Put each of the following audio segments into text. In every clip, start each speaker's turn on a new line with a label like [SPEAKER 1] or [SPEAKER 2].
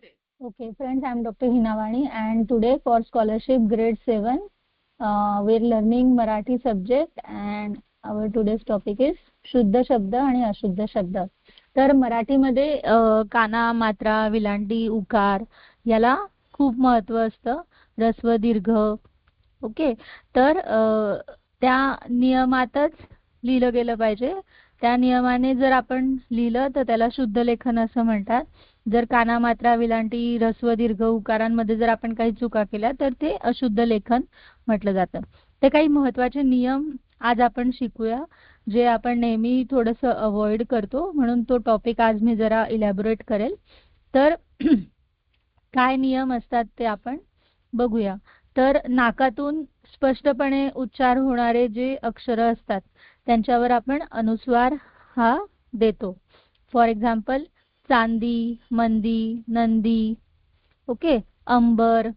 [SPEAKER 1] Okay, friends, I'm Dr. Hinawani, and today for scholarship grade 7, we're learning Marathi subject, and our today's topic is शुद्ध शब्द आणि अशुद्ध शब्द. तर मराठीमध्ये काना, मात्रा, विलांटी, उकार याला खूप महत्त्व असतं. ऱ्हस्व, दीर्घ. ओके, तर त्या नियमातच लिहिलं गेलं पाहिजे. त्या नियमाने जर आपण लिहिलं तर त्याला शुद्ध लेखन असं म्हणतात. जर काना, मात्रा, विलांटी, ऱ्हस्व, दीर्घ, उकारांमध्ये जर आपण काही चुका केल्या तर ते अशुद्ध लेखन म्हटलं जातं. ते काही महत्त्वाचे नियम आज आपण शिकूया, जे आपण नेहमी थोडंसं अवॉइड करतो, म्हणून तो टॉपिक आज मी जरा इलॅबोरेट करेल. तर काय नियम असतात ते आपण बघूया. तर नाकातून स्पष्टपणे उच्चार होणारे जे अक्षरं असतात त्यांच्यावर आपण अनुस्वार हा देतो. फॉर एक्झाम्पल चांदी, मंदी, नंदी, ओके, अंबर.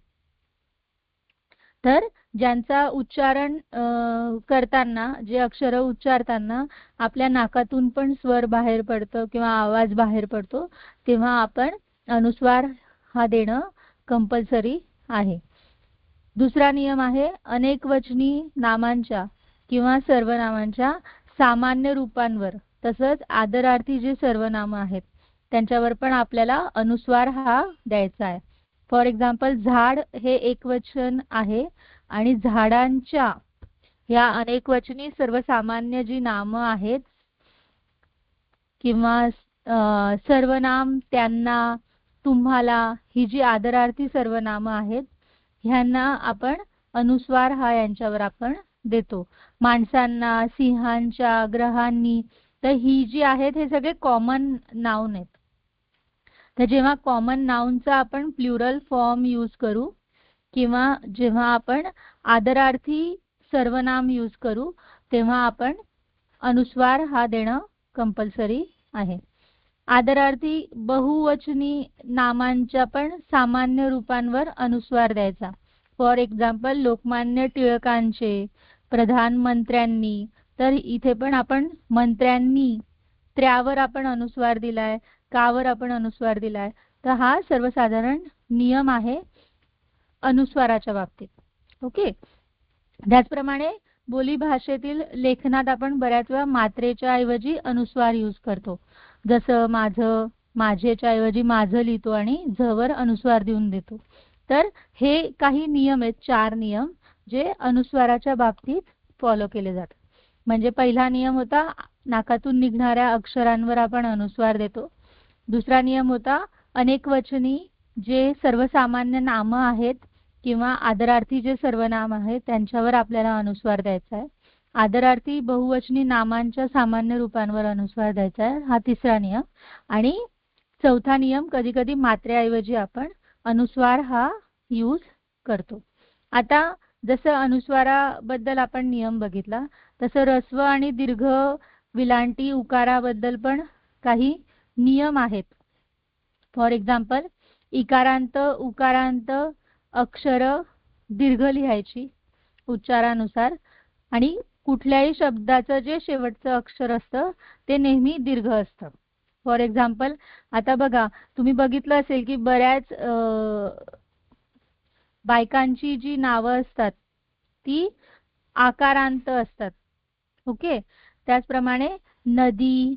[SPEAKER 1] तर ज्यांचा उच्चारण करताना, जे अक्षर उच्चारताना आपल्या नाकातून पण स्वर बाहेर पडतो किंवा आवाज बाहेर पडतो, तेव्हा आपण अनुस्वार हा देणं कंपल्सरी आहे. दुसरा नियम आहे अनेकवचनी नामांच्या किंवा सर्वनामांच्या सामान्य रूपांवर, तसंच आदरार्थी जे सर्वनाम आहेत त्यांच्यावर पण आपल्याला अनुस्वार हा द्यायचा आहे. फॉर एक्झाम्पल झाड हे एकवचन आहे आणि झाडांच्या ह्या अनेकवचनी सर्वसामान्य जी नामं आहेत किंवा सर्वनाम त्यांना, तुम्हाला ही जी आदरार्थी सर्वनामं आहेत ह्यांना आपण अनुस्वार हा यांच्यावर आपण देतो. माणसांना, सिंहांच्या, ग्रहांनी, तर ही जी आहेत हे सगळे कॉमन नाउन आहेत. तर जेव्हा कॉमन नाउनचा आपण प्लुरल फॉर्म यूज करू किंवा जेव्हा आपण आदरार्थी सर्वनाम यूज करू तेव्हा आपण अनुस्वार हा देणं कंपल्सरी आहे. आदरार्थी बहुवचनी नामांच्या पण सामान्य रूपांवर अनुस्वार द्यायचा. फॉर एक्झाम्पल लोकमान्य टिळकांचे, प्रधानमंत्र्यांनी, तर इथे पण आपण मंत्र्यांनी, त्र्यावर आपण अनुस्वार दिलाय, कावर आपण अनुस्वार दिलाय. तर हा सर्वसाधारण नियम आहे अनुस्वाराच्या बाबतीत. ओके, त्याचप्रमाणे बोली भाषेतील लेखनात आपण बऱ्याच वेळा मात्रेच्या ऐवजी अनुस्वार यूज करतो. जसं माझं, माझेच्या ऐवजी माझं लिहितो आणि झवर अनुस्वार देऊन देतो. तर हे काही नियम आहेत, 4 नियम जे अनुस्वाराच्या बाबतीत फॉलो केले जातात. म्हणजे पहिला नियम होता नाकातून निघणाऱ्या अक्षरांवर आपण अनुस्वार देतो. दुसरा नियम होता अनेकवचनी जे सर्वसामान्य नामं आहेत किंवा आदरार्थी जे सर्वनाम आहेत त्यांच्यावर आपल्याला अनुस्वार द्यायचा आहे. आदरार्थी बहुवचनी नामांच्या सामान्य रूपांवर अनुस्वार द्यायचा आहे, हा तिसरा नियम. आणि चौथा नियम, कधी कधी मात्रेऐवजी आपण अनुस्वार हा यूज करतो. आता जसं अनुस्वाराबद्दल आपण नियम बघितला तसं ऱ्हस्व आणि दीर्घ, विलांटी, उकाराबद्दल पण काही नियम आहेत. फॉर एक्झाम्पल इकारांत, उकारांत अक्षर दीर्घ लिहायची उच्चारानुसार आणि कुठल्याही शब्दाचं जे शेवटचं अक्षर असतं ते नेहमी दीर्घ असतं. फॉर एक्झाम्पल आता बघा, तुम्ही बघितलं असेल की बऱ्याच बायकांची जी नावं असतात ती आकारांत असतात. ओके, त्याचप्रमाणे नदी,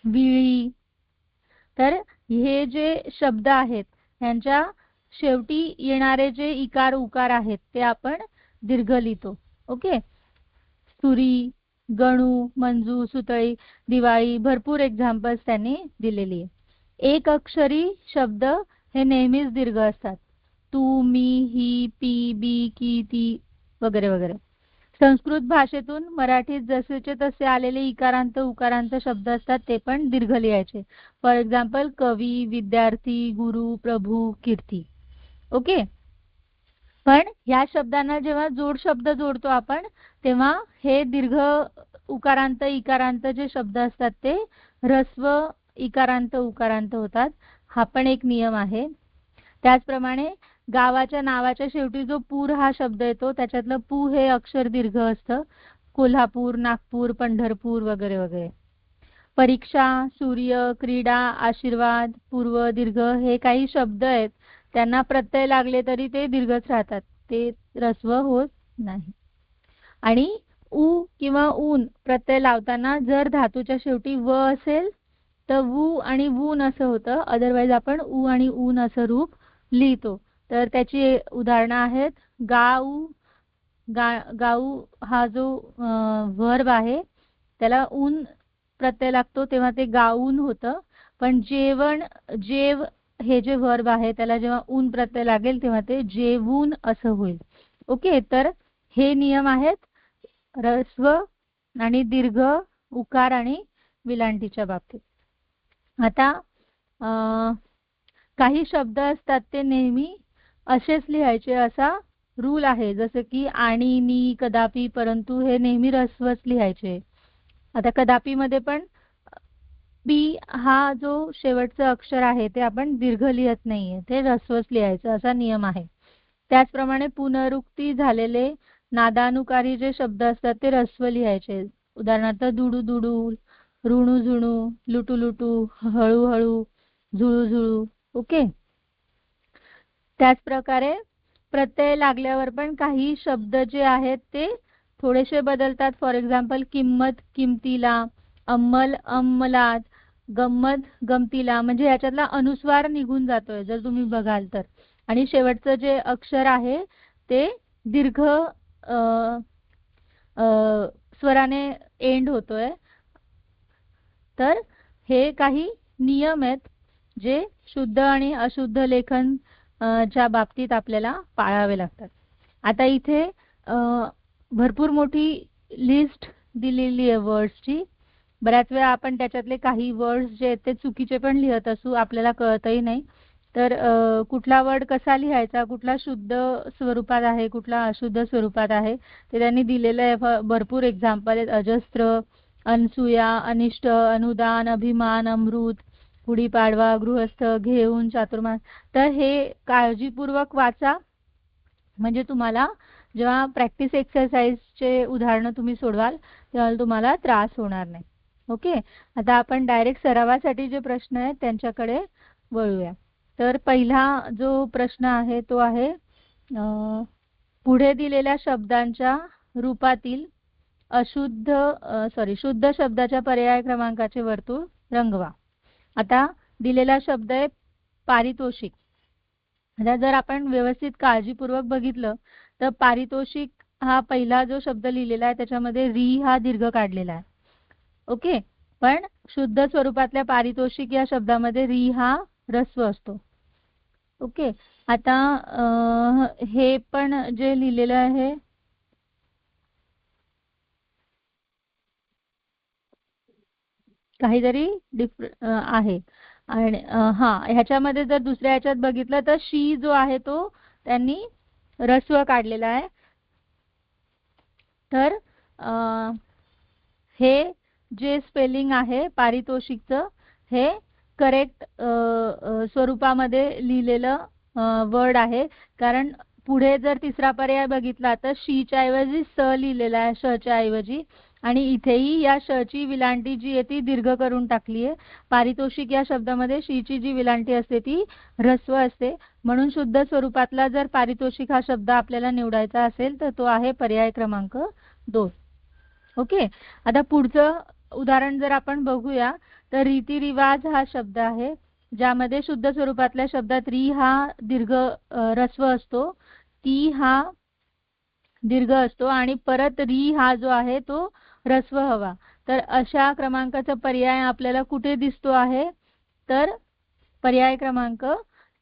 [SPEAKER 1] विळी. तर हे जे शब्द आहेत यांच्या शेवटी येणारे जे इकार उकार आहेत ते आपण दीर्घ लिहितो. ओके, सुरी, गणू, मंजू, सुतळी, दिवाळी, भरपूर एक्झाम्पल्स त्यांनी दिलेली आहे. एक अक्षरी शब्द हे नेहमीच दीर्घ असतात. तू, मी, ही, पी, बी, की, ती वगैरे वगैरे. संस्कृत भाषेतून मराठीत जसेचे तसे आलेले इकारांत उकारांत शब्द असतात ते पण दीर्घ लिहायचे. फॉर एक्झाम्पल कवी, विद्यार्थी, गुरु, प्रभू, कीर्ती. ओके, पण ह्या शब्दांना जेव्हा जोड शब्द जोडतो आपण तेव्हा हे दीर्घ उकारांत इकारांत जे शब्द असतात ते ऱ्हस्व इकारांत उकारांत होतात. हा पण एक नियम आहे. त्याचप्रमाणे गावाच्या नावाच्या शेवटी जो पूर हा शब्द येतो त्याच्यातलं पू हे अक्षर दीर्घ असतं. कोल्हापूर, नागपूर, पंढरपूर वगैरे वगैरे. परीक्षा, सूर्य, क्रीडा, आशीर्वाद, पूर्व, दीर्घ हे काही शब्द आहेत, त्यांना प्रत्यय लागले तरी ते दीर्घच राहतात, ते ऱ्हस्व होत नाही. आणि उ किंवा ऊन प्रत्यय लावताना जर धातूच्या शेवटी व असेल तर वू आणि वून असं होतं, अदरवाईज आपण उ आणि ऊन असं रूप लिहितो. तर त्याची उदाहरणं आहेत गाऊ. गाऊ हा जो वर्ब आहे त्याला ऊन प्रत्यय लागतो तेव्हा ते गाऊन होतं, पण जेवण, जेव हे जे वर्ब आहे त्याला जेव्हा ऊन प्रत्यय लागेल तेव्हा ते जेवून असं होईल. ओके, तर हे नियम आहेत ऱ्हस्व आणि दीर्घ, उकार आणि विलांटीच्या बाबतीत. आता काही शब्द असतात ते नेहमी असेच लिहायचे असा रूल आहे, जसे की आणि, नी, कदापि, परंतु हे नेहमी ऱ्हस्वच लिहायचे. आता कदापि मध्ये पण पी हा जो शेवटचं अक्षर आहे ते आपण दीर्घ लिहत नाहीये, ते ऱ्हस्वच लिहायचं असा नियम आहे. त्याचप्रमाणे पुनरुक्ती झालेले नादानुकारी जे शब्द असतात ते ऱ्हस्व लिहायचे. उदाहरणार्थ दुडू दुडू, ऋणू झुणू, लुटू लुटू, हळू हळू, झुळू झुळू. ओके, त्याच प्रकारे प्रत्यय लागल्यावर पण काही शब्द जे आहेत ते थोडेसे बदलतात. फॉर एक्झाम्पल किंमत, किमतीला, अंमल, अंमलात, गंमत, गमतीला, म्हणजे याच्यातला अनुस्वार निघून जातोय जर तुम्ही बघाल तर. आणि शेवटचं जे अक्षर आहे ते दीर्घ स्वराने एंड होतोय. तर हे काही नियम आहेत जे शुद्ध आणि अशुद्ध लेखन च्या बाबतीत आपल्याला पाळावे लागतात. आता इथे भरपूर मोठी लिस्ट दिलेली आहे वर्ड्सची. बऱ्याच वेळा आपण त्याच्यातले काही वर्ड्स जे आहेत ते चुकीचे पण लिहत असू, आपल्याला कळतही नाही. तर कुठला वर्ड कसा लिहायचा, कुठला शुद्ध स्वरूपात आहे, कुठला अशुद्ध स्वरूपात आहे ते त्यांनी दिलेलं आहे. भरपूर एक्झाम्पल आहेत, अजस्त्र, अनसूया, अनिष्ट, अनुदान, अभिमान, अमृत, गुढीपाडवा, गृहस्थ, घेऊन, चातुर्मास. तर हे काळजीपूर्वक वाचा, म्हणजे तुम्हाला जेव्हा प्रॅक्टिस एक्सरसाइजचे उदाहरणं तुम्ही सोडवाल तेव्हा तुम्हाला त्रास होणार नाही. ओके, आता आपण डायरेक्ट सरावासाठी जे प्रश्न आहेत त्यांच्याकडे वळूया. तर पहिला जो प्रश्न आहे तो आहे पुढे दिलेल्या शब्दांच्या रूपातील शुद्ध शब्दाच्या पर्याय क्रमांकाचे वर्तुळ रंगवा. आता दिलेला शब्द आहे पारितोषिक. आता जर आपण व्यवस्थित काळजीपूर्वक बघितलं तर पारितोषिक हा पहिला जो शब्द लिहिलेला आहे त्याच्यामध्ये री हा दीर्घ काढलेला आहे. ओके, पण शुद्ध स्वरूपातल्या पारितोषिक या शब्दामध्ये री हा ऱ्हस्व असतो. ओके, आता हे पण जे लिहिलेलं आहे काहीतरी आहे. आणि ह्याच्यामध्ये जर दुसऱ्या ह्याच्यात बघितलं तर शी जो आहे तो त्यांनी ऱ्हस्व काढलेला आहे. तर हे जे स्पेलिंग आहे पारितोषिकचं हे करेक्ट स्वरूपामध्ये लिहिलेलं वर्ड आहे. कारण पुढे जर तिसरा पर्याय बघितला तर शीच्या ऐवजी स लिहिलेला आहे, शच्या ऐवजी. आणि इथेही या शची विलांटी जी आहे ती दीर्घ करून टाकली आहे. पारितोषिक या शब्दामध्ये शीची जी विलांटी असते ती ऱ्हस्व असते. म्हणून शुद्ध स्वरूपातला जर पारितोषिक हा शब्द आपल्याला निवडायचा असेल तर तो आहे पर्याय क्रमांक 2. ओके, आता पुढचं उदाहरण जर आपण बघूया तर रीतिरिवाज हा शब्द आहे, ज्यामध्ये शुद्ध स्वरूपातल्या शब्दात री हा दीर्घ ऱ्हस्व असतो, ती हा दीर्घ असतो आणि परत री हा जो आहे तो ऱ्हस्व हवा. तर अशा क्रमांकाचा पर्याय आपल्याला कुठे दिसतो आहे तर पर्याय क्रमांक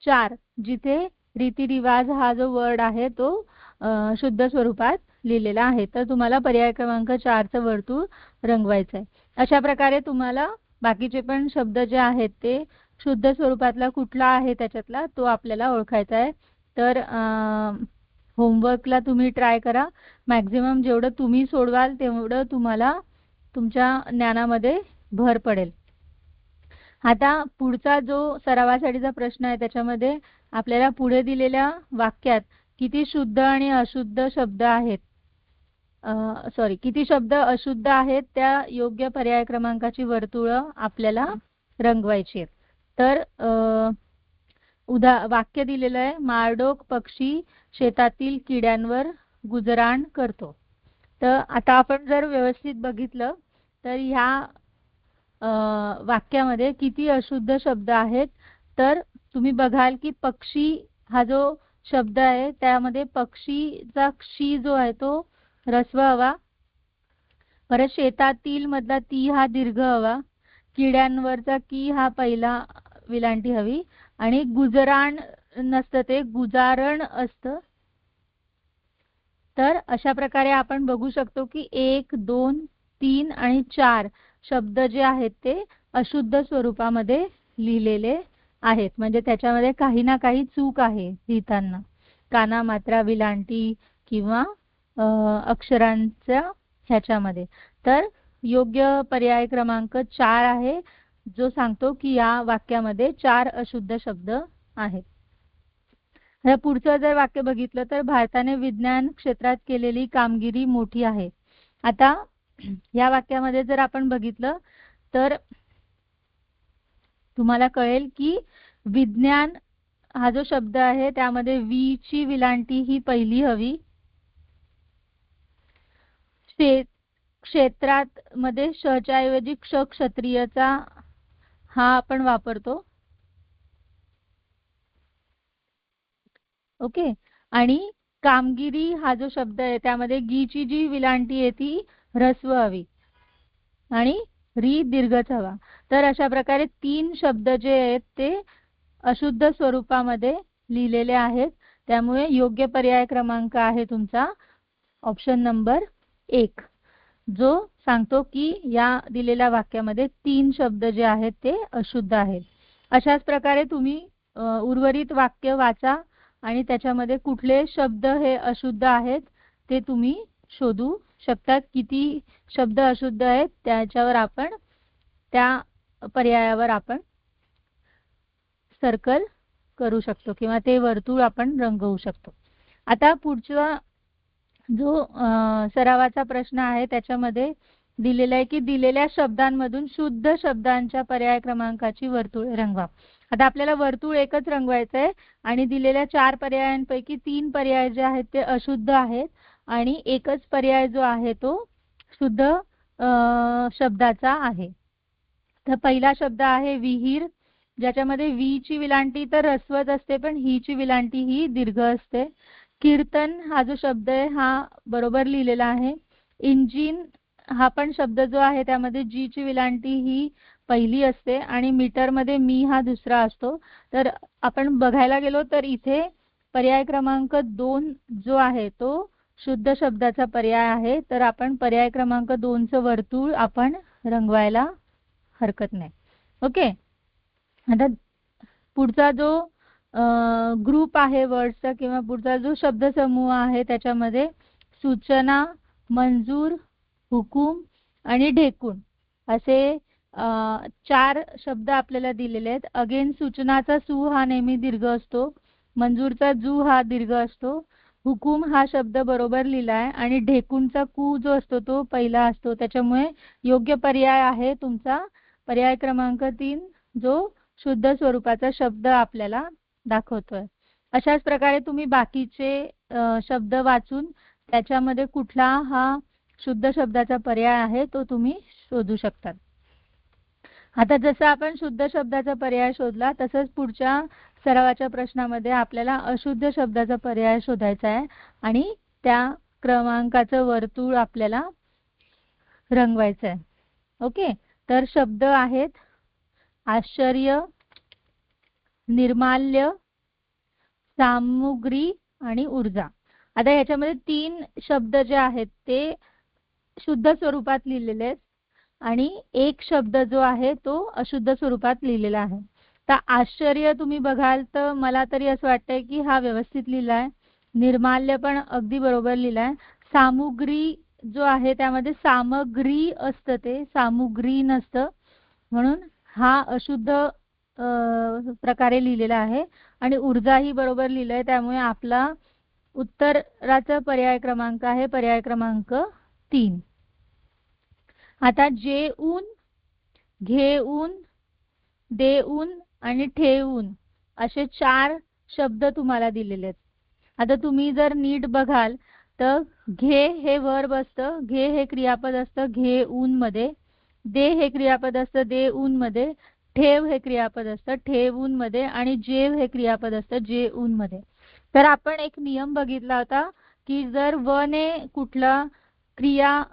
[SPEAKER 1] 4, जिथे रीतिरिवाज हा जो वर्ड आहे तो शुद्ध स्वरूपात लिहिलेला आहे. तर तुम्हाला पर्याय क्रमांक 4 चं वर्तुळ रंगवायचं आहे. अशा प्रकारे तुम्हाला बाकीचे पण शब्द जे आहेत ते शुद्ध स्वरूपातला कुठला आहे त्याच्यातला तो आपल्याला ओळखायचा आहे. तर होमवर्कला तुम्ही ट्राय करा. मॅक्झिमम जेवढं तुम्ही सोडवाल तेवढं तुम्हाला तुमच्या ज्ञानामध्ये भर पडेल. आता पुढचा जो सरावासाठीचा प्रश्न आहे त्याच्यामध्ये आपल्याला पुढे दिलेल्या वाक्यात किती शुद्ध आणि अशुद्ध शब्द आहेत सॉरी किती शब्द अशुद्ध आहेत त्या योग्य पर्याय क्रमांकाची वर्तुळं आपल्याला रंगवायची आहेत. तर वाक्य दिलेलं आहे, मारडोक पक्षी शेतातील किड्यांवर गुजराण करतो. तर आता आपण जर व्यवस्थित बघितलं तर ह्या वाक्यामध्ये किती अशुद्ध शब्द आहेत. तर तुम्ही बघाल की पक्षी हा जो शब्द आहे त्यामध्ये पक्षीचा क्षी जो आहे तो ऱ्हस्व हवा, परत शेतातील मधला ती हा दीर्घ हवा, किड्यांवरचा की हा पहिला विलांटी हवी, आणि गुजराण नसतं ते गुजारण असतं. तर अशा प्रकारे आपण बघू शकतो की 1, 2, 3 आणि 4 शब्द जे आहेत ते अशुद्ध स्वरूपामध्ये लिहिलेले आहेत. म्हणजे त्याच्यामध्ये काही ना काही चूक आहे लिहिताना, काना मात्रा विलांटी किंवा अक्षरांच्या ह्याच्यामध्ये. तर योग्य पर्याय क्रमांक 4 आहे, जो सांगतो की या वाक्यामध्ये 4 अशुद्ध शब्द आहेत. पुढचं जर वाक्य बघितलं तर भारताने विज्ञान क्षेत्रात केलेली कामगिरी मोठी आहे. आता या वाक्यामध्ये जर आपण बघितलं तर तुम्हाला कळेल की विज्ञान हा जो शब्द आहे त्यामध्ये वी ची विलांटी ही पहिली हवी. क्षेत्रात मध्ये श ऐवजी क्ष क्षत्रियचा हा आपण वापरतो. ओके. आणि कामगिरी हा जो शब्द आहे त्यामध्ये गीची जी विलांटी आहे ती ह्रस्व हवी आणि री दीर्घच हवा. तर अशा प्रकारे 3 शब्द जे आहेत ते अशुद्ध स्वरूपामध्ये लिहिलेले आहेत. त्यामुळे योग्य पर्याय क्रमांक आहे तुमचा ऑप्शन नंबर 1, जो सांगतो की या दिलेल्या वाक्यामध्ये 3 शब्द जे आहेत ते अशुद्ध आहेत. अशाच प्रकारे तुम्ही उर्वरित वाक्य वाचा आणि त्याच्यामध्ये कुठले शब्द हे अशुद्ध आहेत ते तुम्ही शोधू शकता. किती शब्द अशुद्ध आहेत त्याच्यावर आपण त्या पर्यायावर आपण सर्कल करू शकतो किंवा ते वर्तुळ आपण रंगवू शकतो. आता पुढचा जो सरावाचा प्रश्न आहे त्याच्यामध्ये दिलेला आहे की दिलेल्या शब्दांमधून शुद्ध शब्दांच्या पर्याय क्रमांकाची वर्तुळ रंगवा. आता आपल्याला वर्तुळ एकच रंगवायचं आहे आणि दिलेल्या 4 पर्यायांपैकी 3 पर्याय जे आहेत ते अशुद्ध आहेत आणि एकच पर्याय जो आहे तो शुद्ध शब्दाचा आहे. तर पहिला शब्द आहे विहीर, ज्याच्यामध्ये वी ची विलांटी तर ह्रस्वच असते पण ही ची विलांटी ही दीर्घ असते. कीर्तन हा जो शब्द आहे हा बरोबर लिहिलेला आहे. इंजिन हा पण शब्द जो आहे त्यामध्ये जी ची विलांटी ही पहिली असते आणि मीटर मध्ये मी हा दुसरा असतो. तर आपण बघायला गेलो तर इथे पर्याय क्रमांक 2 जो आहे तो शुद्ध शब्दाचा पर्याय आहे. तर आपण पर्याय क्रमांक 2 चं वर्तुळ आपण रंगवायला हरकत नाही. ओके. आता पुढचा जो ग्रुप आहे वर्ड्सचा किंवा पुढचा जो शब्दसमूह आहे त्याच्यामध्ये सूचना, मंजूर, हुकूम आणि ढेकूण असे 4 शब्द आपल्याला दिलेले आहेत. अगेन सूचनाचा सू हा नेहमी दीर्घ असतो, मंजूरचा जू हा दीर्घ असतो, हुकूम हा शब्द बरोबर लिहिला आहे आणि ढेकूणचा कू जो असतो तो पहिला असतो. त्याच्यामुळे योग्य पर्याय आहे तुमचा पर्याय क्रमांक 3, जो शुद्ध स्वरूपाचा शब्द आपल्याला दाखवतोय. अशाच प्रकारे तुम्ही बाकीचे शब्द वाचून त्याच्यामध्ये कुठला हा शुद्ध शब्दाचा पर्याय आहे तो तुम्ही शोधू शकता. आता जसं आपण शुद्ध शब्दाचा पर्याय शोधला तसंच पुढच्या सरावाच्या प्रश्नामध्ये आपल्याला अशुद्ध शब्दाचा पर्याय शोधायचा आहे आणि त्या क्रमांकाचं वर्तुळ आपल्याला रंगवायचं आहे. ओके. तर शब्द आहेत आश्चर्य, निर्माल्य, सामुग्री आणि ऊर्जा. आता याच्यामध्ये 3 शब्द जे आहेत ते शुद्ध स्वरूपात लिहिलेले आहेत आणि एक शब्द जो आहे तो अशुद्ध स्वरूपात लिहिलेला आहे. तर आश्चर्य तुम्ही बघाल तर मला तरी असं वाटतंय की हा व्यवस्थित लिहिला आहे. निर्माल्य पण अगदी बरोबर लिहिला आहे. सामुग्री जो आहे त्यामध्ये सामग्री असतं, ते सामुग्री नसतं, म्हणून हा अशुद्ध प्रकारे लिहिलेला आहे. आणि ऊर्जा ही बरोबर लिहिलंय त्यामुळे आपला उत्तराचा पर्याय क्रमांक आहे पर्याय क्रमांक 3. आता जेऊन, घेऊन, देऊन आणि ठेवून असे 4 शब्द तुम्हाला दिलेले आहेत. आता तुम्ही जर नीट बघाल तर घे हे वर्ब असतं, घे हे क्रियापद असतं घेऊन मध्ये, दे हे क्रियापद असतं देऊन मध्ये, ठेव हे क्रियापद असतं ठेवून मध्ये आणि जेव हे क्रियापद असतं जेऊन मध्ये. तर आपण एक नियम बघितला होता की जर व ने कुठला क्रिया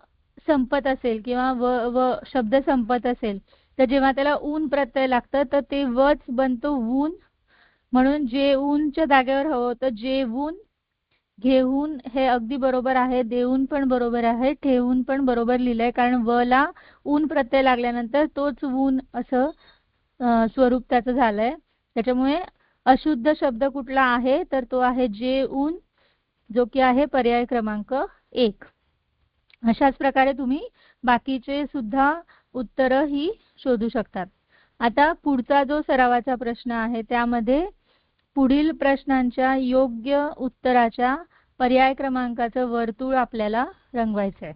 [SPEAKER 1] संपत असेल किंवा व शब्द संपत असेल तर जेव्हा त्याला ऊन प्रत्यय लागतं तर ते वच बनतो ऊन. म्हणून जेऊनच्या जागेवर हवं होतं जेवून. घेऊन हे अगदी बरोबर आहे, देऊन पण बरोबर आहे, ठेवून पण बरोबर लिहिलंय कारण व ला ऊन प्रत्यय लागल्यानंतर तोच ऊन असं स्वरूप त्याचं झालंय. त्याच्यामुळे अशुद्ध शब्द कुठला आहे तर तो आहे जेऊन, जो की आहे पर्याय क्रमांक 1. अशाच प्रकारे तुम्ही बाकीचे सुद्धा उत्तरं ही शोधू शकतात. आता पुढचा जो सरावाचा प्रश्न आहे त्यामध्ये पुढील प्रश्नांच्या योग्य उत्तराच्या पर्याय क्रमांकाचं वर्तुळ आपल्याला रंगवायचं आहे.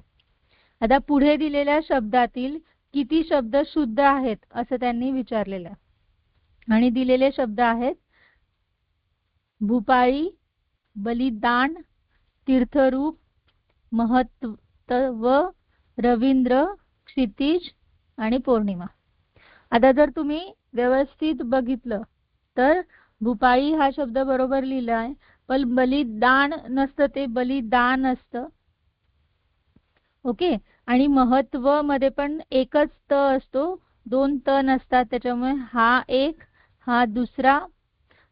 [SPEAKER 1] आता पुढे दिलेल्या शब्दातील किती शब्द शुद्ध आहेत असं त्यांनी विचारलेलं आहे आणि दिलेले शब्द आहेत भूपाळी, बलिदान, तीर्थरूप, महत्व, रवींद्र, क्षितिज आणि पौर्णिमा. आता जर तुम्ही व्यवस्थित बघितलं तर भूपाळी हा शब्द बरोबर लिहिला आहे, पण बलिदान नसतं ते बलिदान असतं. ओके. आणि महत्व मध्ये पण एकच त असतो, 2 त नसतात, त्याच्यामुळे हा एक, हा दुसरा.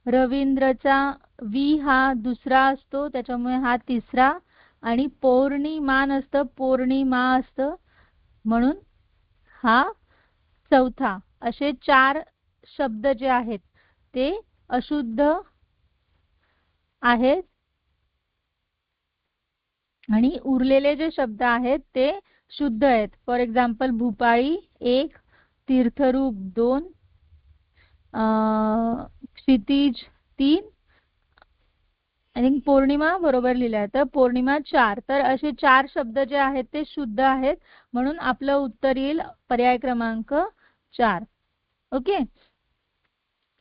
[SPEAKER 1] रवींद्रचा वी हा दुसरा असतो, त्याच्यामुळे हा तिसरा. आणि पौर्णिमा नसतं, पौर्णिमा असतं, म्हणून हा चौथा. असे 4 शब्द जे आहेत ते अशुद्ध आहेत आणि उरलेले जे शब्द आहेत ते शुद्ध आहेत. फॉर एक्झाम्पल भूपाळी 1, तीर्थरूप 2, क्षितिज 3 आणि पौर्णिमा बरोबर लिहिलं आहे तर पौर्णिमा 4. तर असे 4 शब्द जे आहेत ते शुद्ध आहेत, म्हणून आपलं उत्तर येईल पर्याय क्रमांक 4. ओके.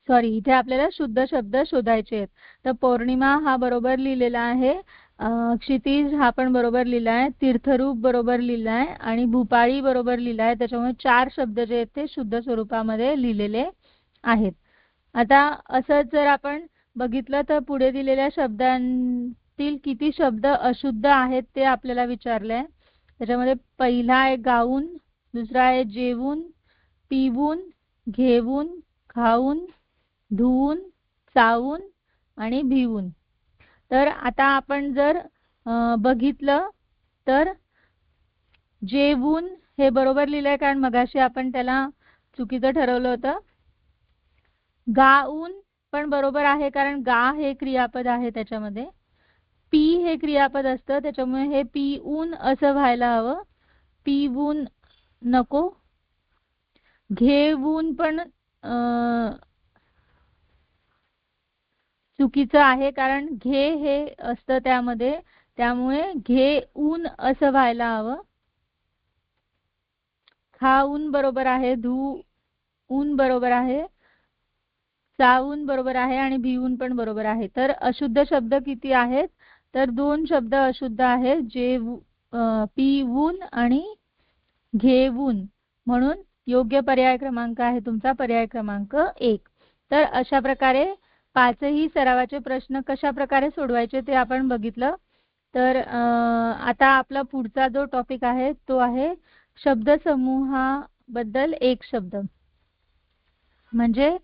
[SPEAKER 1] सॉरी, इथे आपल्याला शुद्ध शब्द शोधायचे आहेत. तर पौर्णिमा हा बरोबर लिहिलेला आहे, क्षितिज हा पण बरोबर लिहिला आहे, तीर्थरूप बरोबर लिहिला आहे आणि भूपाळी बरोबर लिहिला आहे. त्याच्यामुळे 4 शब्द जे आहेत ते शुद्ध स्वरूपामध्ये लिहिलेले आहेत. आता असंच जर आपण बघितलं तर पुढे दिलेल्या शब्दांतील किती शब्द अशुद्ध आहेत ते आपल्याला विचारले आहे. त्याच्यामध्ये पहिला आहे गाऊन, दुसरा आहे जेवून, पिवून, घेऊन, खाऊन, धुवून, चावून आणि भिवून. तर आता आपण जर बघितलं तर जेवून हे बरोबर लिहिलंय कारण मगाशी आपण त्याला चुकीचं ठरवलं होतं. गाऊन पण बरोबर आहे कारण गा हे क्रियापद आहे त्याच्यामध्ये. पी हे क्रियापद असतं, त्याच्यामुळे हे पिऊन असं व्हायला हवं, पिवून नको. घेऊन पण चुकीचं आहे कारण घे हे असतं त्यामध्ये, त्यामुळे घेऊन असं व्हायला हवं. खाऊन बरोबर आहे, धुवून बरोबर आहे, चावून बरोबर आहे आणि भिवून पण बरोबर आहे. तर अशुद्ध शब्द किती आहेत तर 2 शब्द अशुद्ध आहेत, जे पिवून आणि घेऊन. म्हणून योग्य पर्याय क्रमांक आहे तुमचा पर्याय क्रमांक 1. तर अशा प्रकारे 5ही सरावाचे प्रश्न कशा प्रकारे सोडवायचे ते आपण बघितलं. तर आता आपला पुढचा जो टॉपिक आहे तो आहे शब्दसमूहाबद्दल एक शब्द. म्हणजे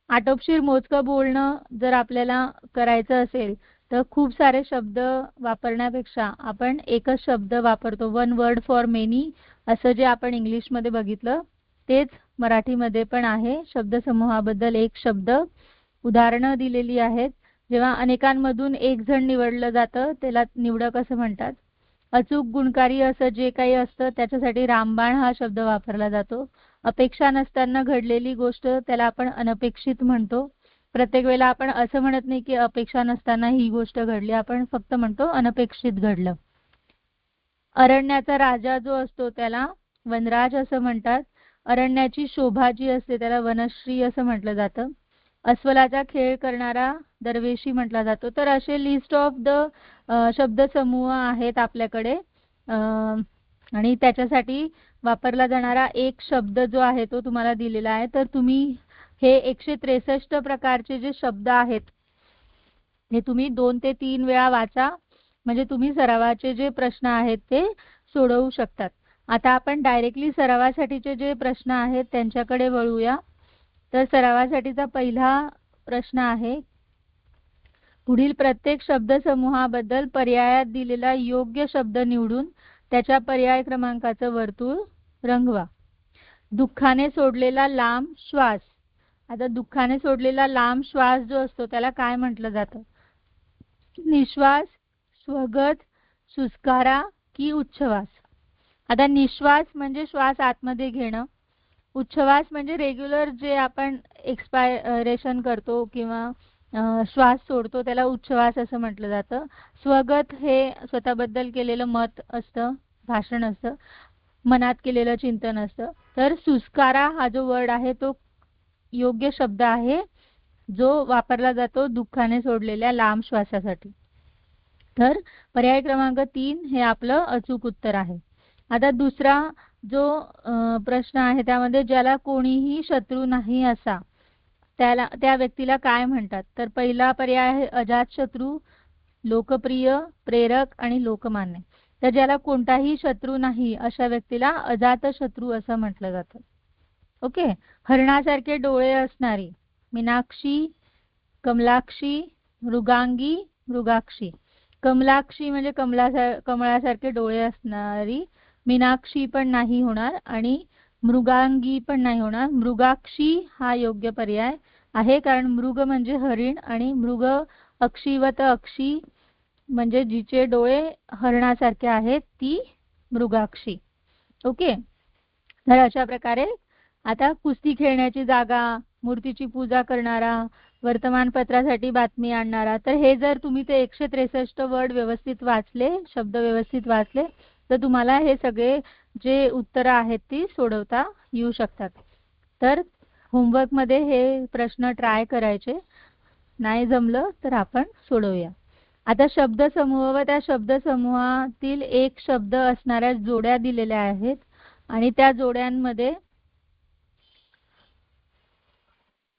[SPEAKER 1] आटोपशीर मोजकं बोलणं जर आपल्याला करायचं असेल तर खूप सारे शब्द वापरण्यापेक्षा आपण एकच शब्द वापरतो, 1 वर्ड फॉर मेनी असं जे आपण इंग्लिशमध्ये बघितलं तेच मराठीमध्ये पण आहे. शब्दसमूहाबद्दल एक शब्द. उदाहरणं दिलेली आहेत. जेव्हा अनेकांमधून एक जण निवडलं जातं त्याला निवडक असं म्हणतात. अचूक गुणकारी असं जे काही असतं त्याच्यासाठी रामबाण हा शब्द वापरला जातो. अपेक्षा नसताना घडलेली गोष्ट त्याला आपण अनपेक्षित म्हणतो. प्रत्येक वेळेला आपण असं म्हणत नाही की अपेक्षा नसताना ही गोष्ट घडली, आपण फक्त म्हणतो अनपेक्षित घडलं. अरण्याचा राजा जो असतो त्याला वनराज असं म्हणतात. अरण्याची शोभा जी असते त्याला वनश्री असं म्हटलं जातं. अस्वलाचा खेळ करणारा दरवेशी म्हटला जातो. तर असे लिस्ट ऑफ द शब्दसमूह आहेत आपल्याकडे, आणि त्याच्यासाठी वापरला जाणारा एक शब्द जो आहे तो तुम्हाला दिलेला आहे. तर तुम्ही हे 163 प्रकारचे जे शब्द आहेत हे तुम्ही 2 ते 3 वेळा वाचा, म्हणजे तुम्ही सरावाचे जे प्रश्न आहेत ते सोडवू शकतात. आता आपण डायरेक्टली सरावासाठीचे जे प्रश्न आहेत त्यांच्याकडे वळूया. तर सरावासाठीचा पहिला प्रश्न आहे, पुढील प्रत्येक शब्दसमूहाबद्दल पर्यायात दिलेला योग्य शब्द निवडून त्याच्या पर्याय क्रमांकाचं वर्तुळ रंगवा. दुःखाने सोडलेला लांब श्वास. आता दुःखाने सोडलेला लांब श्वास जो असतो त्याला काय म्हटलं जातं? निश्वास, स्वगत, सुस्कारा की उच्छ्वास? आता निश्वास म्हणजे श्वास आतमध्ये घेणं, उच्छ्वास म्हणजे रेग्युलर जे आपण एक्सपायरेशन करतो किंवा श्वास सोडतो त्याला उच्छ्वास असं म्हटलं जातं. स्वगत हे स्वतःबद्दल केलेलं मत असतं, भाषण असतं, मनात केलेलं चिंतन असतं. तर सुस्कारा हा जो वर्ड आहे तो योग्य शब्द आहे जो वापरला जातो दुःखाने सोडलेल्या लांब श्वासासाठी. तर पर्याय क्रमांक 3 हे आपलं अचूक उत्तर आहे. आता दुसरा जो प्रश्न आहे त्यामध्ये ज्याला कोणीही शत्रू नाही असा त्या व्यक्तीला काय म्हणतात? तर पहिला पर्याय आहे अजातशत्रू, लोकप्रिय, प्रेरक आणि लोकमान्य. तर ज्याला कोणताही शत्रू नाही अशा व्यक्तीला अजातशत्रू असं म्हटलं जातं. ओके. हरणासारखे डोळे असणारी मीनाक्षी, कमलाक्षी, मृगांगी, मृगाक्षी. कमलाक्षी म्हणजे कमळासारखे डोळे असणारी, मीनाक्षी पण नाही होणार आणि मृगांगी पण नाही होणार. मृगाक्षी हा योग्य पर्याय आहे, कारण मृग म्हणजे हरिण आणि मृग अक्षीवत अक्षी म्हणजे जिचे डोळे हरणासारखे आहेत ती मृगाक्षी. ओके. तर अशा प्रकारे आता कुस्ती खेळण्याची जागा, मूर्तीची पूजा करणारा, वर्तमानपत्रासाठी बातमी आणणारा. तर हे जर तुम्ही ते 163 वर्ड व्यवस्थित वाचले, शब्द व्यवस्थित वाचले, तर तुम्हाला हे सगळे जे उत्तरं आहेत ती सोडवता येऊ शकतात. तर होमवर्कमध्ये हे प्रश्न ट्राय करायचे, नाही जमलं तर आपण सोडवूया. आता शब्दसमूह व त्या शब्दसमूहातील एक शब्द असणाऱ्या जोड्या दिलेल्या आहेत आणि त्या जोड्यांमध्ये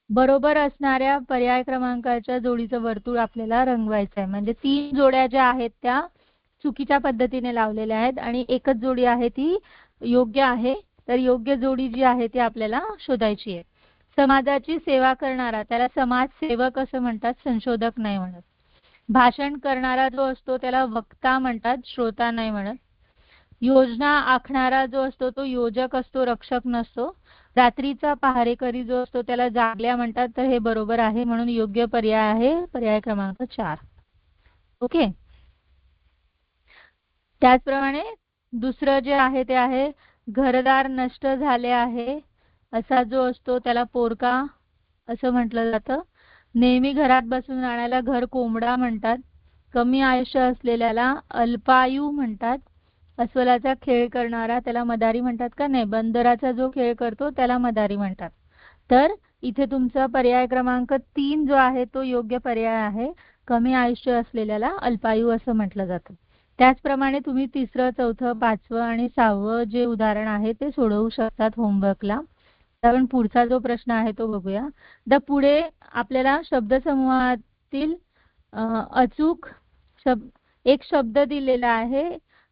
[SPEAKER 1] बरोबर असणाऱ्या पर्याय क्रमांकाच्या जोडीचं वर्तुळ आपल्याला रंगवायचं आहे. म्हणजे 3 जोड्या ज्या आहेत त्या चुकीच्या पद्धतीने लावलेल्या आहेत आणि एकच जोडी आहे ती योग्य आहे. तर योग्य जोडी जी आहे ती आपल्याला शोधायची आहे. समाजाची सेवा करणारा त्याला समाजसेवक असं म्हणतात, संशोधक नाही म्हणत. भाषण करणारा जो असतो त्याला वक्ता म्हणतात, श्रोता नाही म्हणत. योजना आखणारा जो असतो तो योजक असतो, रक्षक नसतो. रात्रीचा पहारेकरी जो असतो त्याला जागल्या म्हणतात. तर हे बरोबर आहे, म्हणून योग्य पर्याय आहे पर्याय क्रमांक 4. ओके. त्याचप्रमाणे दुसरं जे आहे ते आहे घरदार नष्ट झाले आहे असा जो असतो त्याला पोरका असं म्हटलं जातं. नेहमी घरात बसून राहण्याला घर कोंबडा म्हणतात. कमी आयुष्य असलेल्याला अल्पायू म्हणतात. अस्वलाचा खेळ करणारा त्याला मदारी म्हणतात का? नाही, बंदराचा जो खेळ करतो त्याला मदारी म्हणतात. तर इथे तुमचा पर्याय क्रमांक 3 जो आहे तो योग्य पर्याय आहे. कमी आयुष्य असलेल्याला अल्पायू असं म्हटलं जातं. त्याचप्रमाणे तुम्ही 3रं, 4थं, 5वं आणि 6वं जे उदाहरण आहे ते सोडवू शकतात होमवर्कला. आपण पुढचा जो प्रश्न आहे तो बघूया. पुढे आपल्याला शब्दसमूहातील अचूक एक शब्द दिलेला आहे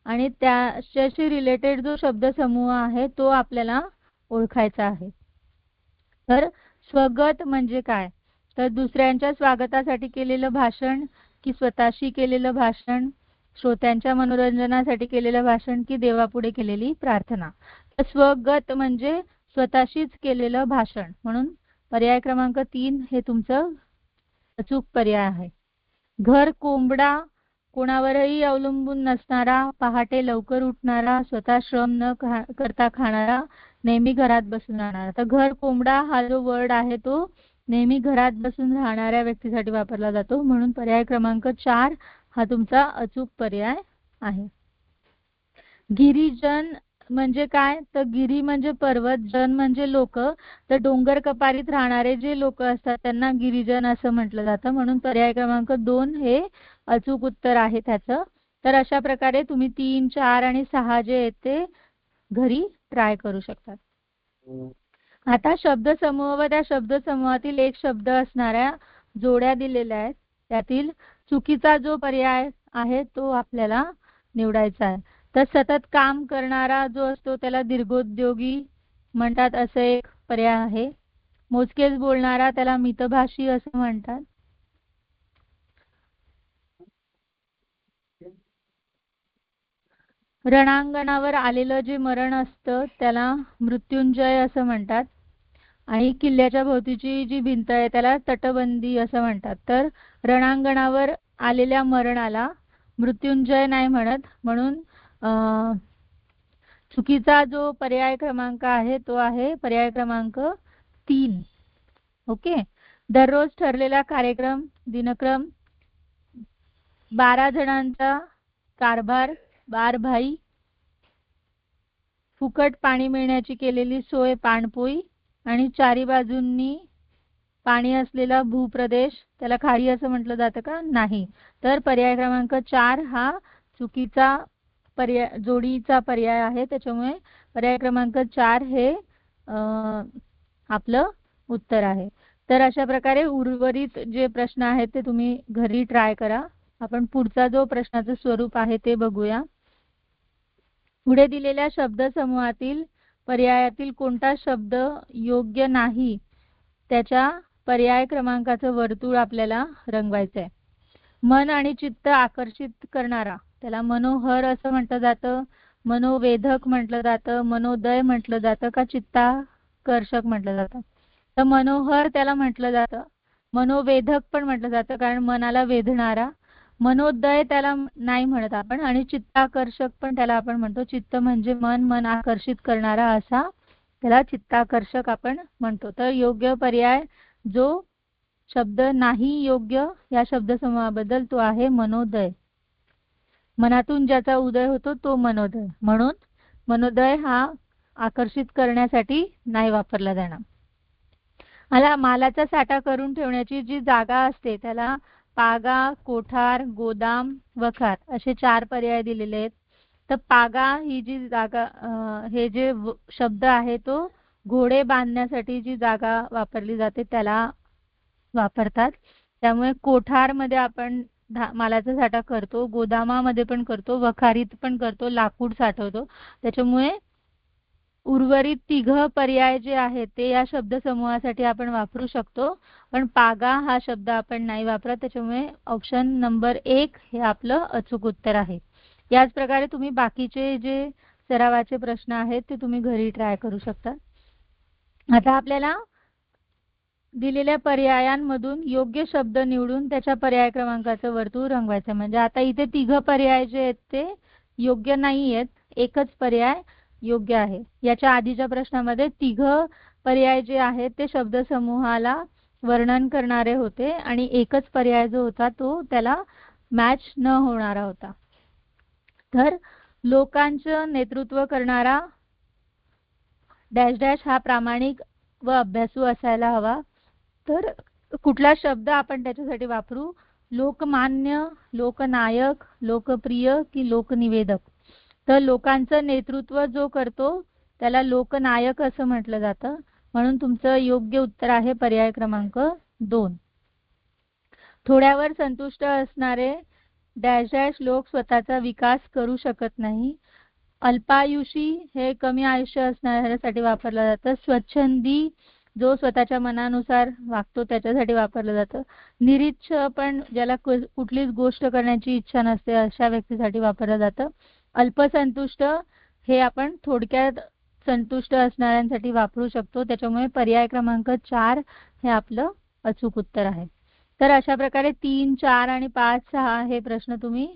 [SPEAKER 1] आणि त्याच्याशी रिलेटेड जो शब्दसमूह आहे तो आपल्याला ओळखायचा आहे. तर स्वगत म्हणजे काय? तर दुसऱ्यांच्या स्वागतासाठी केलेलं भाषण की स्वतःशी केलेलं भाषण, श्रोत्यांच्या मनोरंजनासाठी केलेलं भाषण की देवापुढे केलेली प्रार्थना. तर स्वगत म्हणजे स्वतःशीच केलेलं भाषण, म्हणून पर्याय क्रमांक 3 हे तुमचं अचूक पर्याय आहे. घर कोंबडा कोणावरही अवलंबून नसणारा, पहाटे लवकर उठणारा, स्वतः श्रम न करता खाणारा, नेहमी घरात बसून राहणारा. तर घर कोंबडा हा जो वर्ड आहे तो नेहमी घरात बसून राहणाऱ्या व्यक्तीसाठी वापरला जातो, म्हणून पर्याय क्रमांक 4 हा तुमचा अचूक पर्याय आहे. गिरिजन म्हणजे काय? तर गिरी म्हणजे पर्वत, जन म्हणजे लोक, तर डोंगर कपारीत राहणारे जे लोक असतात त्यांना गिरिजन असं म्हटलं जातं, म्हणून पर्याय क्रमांक 2 हे अचूक उत्तर आहे त्याचं. तर अशा प्रकारे तुम्ही 3, 4 आणि 6 जे आहेत ते घरी ट्राय करू शकतात. आता शब्दसमूह व त्या शब्दसमूहातील एक शब्द असणाऱ्या जोड्या दिलेल्या आहेत, त्यातील चुकीचा जो पर्याय आहे तो आपल्याला निवडायचा आहे. तर सतत काम करणारा जो असतो त्याला दीर्घोद्योगी म्हणतात असं एक पर्याय आहे. मोजकेच बोलणारा त्याला मितभाषी असं म्हणतात. रणांगणावर आलेलं जे मरण असतं त्याला मृत्युंजय असं म्हणतात. आणि किल्ल्याच्या भोवतीची जी भिंत आहे त्याला तटबंदी असं म्हणतात. तर रणांगणावर आलेल्या मरणाला मृत्युंजय नाही म्हणत, म्हणून चुकीचा जो पर्याय क्रमांक आहे तो आहे पर्याय क्रमांक 3. ओके. दररोज ठरलेला कार्यक्रम, दिनक्रम, 12 जणांचा कारभार, बारभाई, फुकट पाणी मिळण्याची केलेली सोय, पाणपोई, आणि चारी बाजूंनी पाणी असलेला भूप्रदेश त्याला खाडी असं म्हटलं जातं का? नाही. तर पर्याय क्रमांक 4 हा चुकीचा पर्याय, जोडीचा पर्याय आहे, त्याच्यामुळे पर्याय क्रमांक 4 हे आपलं उत्तर आहे. तर अशा प्रकारे उर्वरित जे प्रश्न आहेत ते तुम्ही घरी ट्राय करा. आपण पुढचा जो प्रश्नाचं स्वरूप आहे ते बघूया. पुढे दिलेल्या शब्दसमूहातील पर्यायातील कोणता शब्द योग्य नाही त्याच्या पर्याय क्रमांकाचं वर्तुळ आपल्याला रंगवायचं आहे. मन आणि चित्त आकर्षित करणारा त्याला मनोहर असं म्हटलं जातं, मनोवेधक म्हटलं जातं, मनोदय म्हटलं जातं का चित्ताकर्षक म्हटलं जातं? तर मनोहर त्याला म्हटलं जातं, मनोवेधक पण म्हटलं जातं कारण मनाला वेधणारा, मनोदय त्याला नाही म्हणत आपण, आणि चित्ताकर्षक पण त्याला आपण म्हणतो. चित्त म्हणजे मन, मन आकर्षित करणारा असा त्याला चित्ताकर्षक आपण म्हणतो. तर योग्य पर्याय जो शब्द नाही योग्य या शब्दसमूहाबद्दल तो आहे मनोदय. मनातून ज्याचा उदय होतो तो मनोदय, म्हणून मनोदय हा आकर्षित करण्यासाठी नाही वापरला जाणार. मालाचा साठा करून ठेवण्याची जी जागा असते त्याला पागा, कोठार, गोदाम, वखार असे 4 पर्याय दिलेले आहेत. तर पागा ही जी जागा, हे जे शब्द आहे तो घोडे बांधण्यासाठी जी जागा वापरली जाते त्याला वापरतात. त्यामुळे कोठारमध्ये आपण मालाचा साठा करतो, गोदामामध्ये पण करतो, वखारीत पण करतो, लाकूड साठवतो. त्याच्यामुळे उर्वरित 3 पर्याय जे आहेत ते या शब्दसमूहासाठी आपण वापरू शकतो, पण पागा हा शब्द आपण नाही वापरत. त्याच्यामुळे ऑप्शन नंबर 1 हे आपलं अचूक उत्तर आहे. याच प्रकारे तुम्ही बाकीचे जे सरावाचे प्रश्न आहेत ते तुम्ही घरी ट्राय करू शकता. आता आपल्याला दिलेल्या पर्यायांमधून योग्य शब्द निवडून त्याच्या पर्याय क्रमांकाचं वर्तुळ रंगवायचं. म्हणजे आता इथे 3 पर्याय जे आहेत ते योग्य नाही आहेत, एकच पर्याय योग्य आहे. याच्या आधीच्या प्रश्नामध्ये 3 पर्याय जे आहेत ते शब्दसमूहाला वर्णन करणारे होते आणि एकच पर्याय जो होता तो त्याला मॅच न होणारा होता. तर लोकांचं नेतृत्व करणारा डॅश डॅश हा प्रामाणिक व अभ्यासू असायला हवा. तर कुठला शब्द आपण त्याच्यासाठी वापरू? लोकमान्य, लोकनायक, लोकप्रिय की लोकनिवेदक? तर लोकांचं नेतृत्व जो करतो त्याला लोकनायक असं म्हटलं जातं, म्हणून तुमचं योग्य उत्तर आहे पर्याय क्रमांक 2. थोड्यावर संतुष्ट असणारे डॅश डॅश लोक स्वतःचा विकास करू शकत नाही. अल्पायुषी हे कमी आयुष्य असणाऱ्यासाठी वापरलं जातं. स्वच्छंदी जो स्वतःच्या मनानुसार वागतो त्याच्यासाठी वापरलं जातं. निरीच्छ पण ज्याला कुठलीच गोष्ट करण्याची इच्छा नसते अशा व्यक्तीसाठी वापरलं जातं. अल्पसंतुष्ट हे आपण थोडक्यात संतुष्ट असणाऱ्यांसाठी वापरू शकतो. त्याच्यामुळे पर्याय क्रमांक 4 हे आपलं अचूक उत्तर आहे. तर अशा प्रकारे 3, 4 आणि 5, 6 हे प्रश्न तुम्ही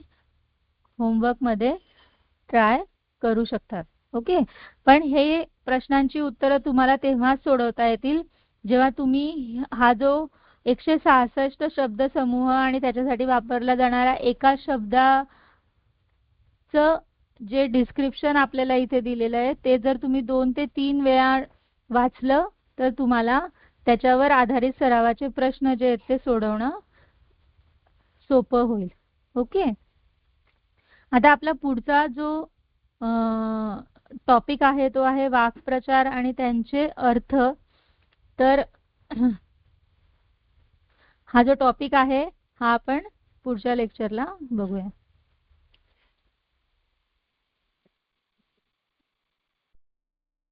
[SPEAKER 1] होमवर्कमध्ये ट्राय करू शकतात. ओके. पण हे प्रश्नांची उत्तरं तुम्हाला तेव्हाच सोडवता येतील जेव्हा तुम्ही हा जो 166 शब्द समूह आणि त्याच्यासाठी वापरला जाणारा एका शब्दाचं जे डिस्क्रिप्शन आपल्याला इथे दिलेलं आहे ते जर तुम्ही 2 ते 3 वेळा वाचलं तर तुम्हाला त्याच्यावर आधारित सरावाचे प्रश्न जे आहेत ते सोडवणं सोपं होईल. ओके. आता आपला पुढचा जो टॉपिक आहे तो आहे वाक्प्रचार आणि त्यांचे अर्थ. तर हा जो टॉपिक आहे हा आपण पुढच्या लेक्चरला बघूया.